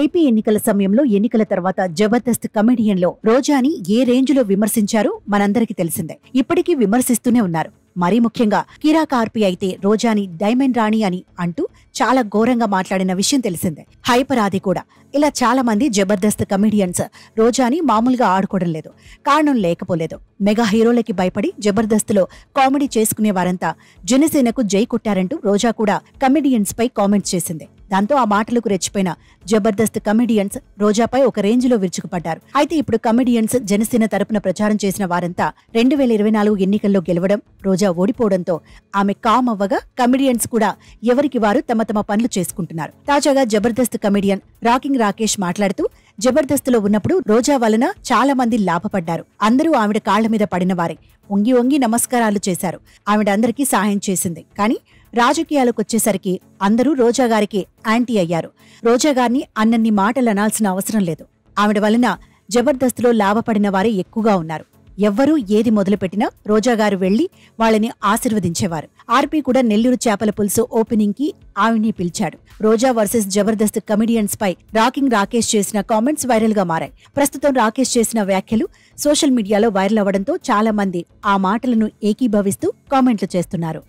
AP ఎన్నికల సమయంలో ఎన్నికల తర్వాత జబర్దస్త్ కమెడియన్లో రోజాని ఏ రేంజ్లో విమర్శించారో మనందరికీ తెలిసిందే. ఇప్పటికీ విమర్శిస్తూనే ఉన్నారు. మరీ ముఖ్యంగా కిరా కార్పి అయితే రోజాని డైమండ్ రాణి అని అంటూ చాలా ఘోరంగా మాట్లాడిన విషయం తెలిసిందే. హైపర్ ఆది కూడా. ఇలా చాలా మంది జబర్దస్త్ కమెడియన్స్ రోజాని మామూలుగా ఆడుకోవడం లేదు. కారణం లేకపోలేదు. మెగా హీరోలకి భయపడి జబర్దస్త్ లో కామెడీ చేసుకునే వారంతా జనసేనకు జై కొట్టారంటూ రోజా కూడా కమెడియన్స్ పై కామెంట్స్ చేసింది. దాంతో ఆ మాటలకు రెచ్చిపోయిన జబర్దస్త్ కమెడియన్స్ రోజాపై ఒక రేంజ్ లో విరుచుకుపడ్డారు. అయితే ఇప్పుడు కమెడియన్స్ జనసేన తరపున ప్రచారం చేసిన వారంతా 2024 ఎన్నికల్లో గెలవడం, రోజా ఓడిపోవడంతో ఆమె కామ్ అవ్వగా కమెడియన్స్ కూడా ఎవరికి వారు తమ తమ పనులు చేసుకుంటున్నారు. తాజాగా జబర్దస్త్ కమెడియన్ రాకింగ్ రాకేష్ మాట్లాడుతూ జబర్దస్త్ లో ఉన్నప్పుడు రోజా వలన చాలా మంది లాభపడ్డారు. అందరూ ఆవిడ కాళ్ల మీద పడిన వారే. వంగి వంగి నమస్కారాలు చేశారు. ఆవిడ అందరికీ సహాయం చేసింది. కానీ రాజకీయాలకొచ్చేసరికి అందరూ రోజా గారికి యాంటీ అయ్యారు. రోజా గారిని అన్నన్ని మాటలు అనాల్సిన అవసరం లేదు. ఆవిడ వలన జబర్దస్త్ లో లాభపడిన వారే ఎక్కువగా ఉన్నారు. ఎవ్వరూ ఏది మొదలుపెట్టినా రోజా గారు వెళ్లి వాళ్ళని ఆశీర్వదించేవారు. ఆర్పీ కూడా నెల్లూరు చేపల పులుసు ఓపెనింగ్ కి ఆవిడ్ని పిలిచాడు. రోజా వర్సెస్ జబర్దస్త్ కమెడియన్స్ పై రాకింగ్ రాకేష్ చేసిన కామెంట్స్ వైరల్ గా మారాయి. ప్రస్తుతం రాకేష్ చేసిన వ్యాఖ్యలు సోషల్ మీడియాలో వైరల్ అవ్వడంతో చాలా మంది ఆ మాటలను ఏకీభవిస్తూ కామెంట్లు చేస్తున్నారు.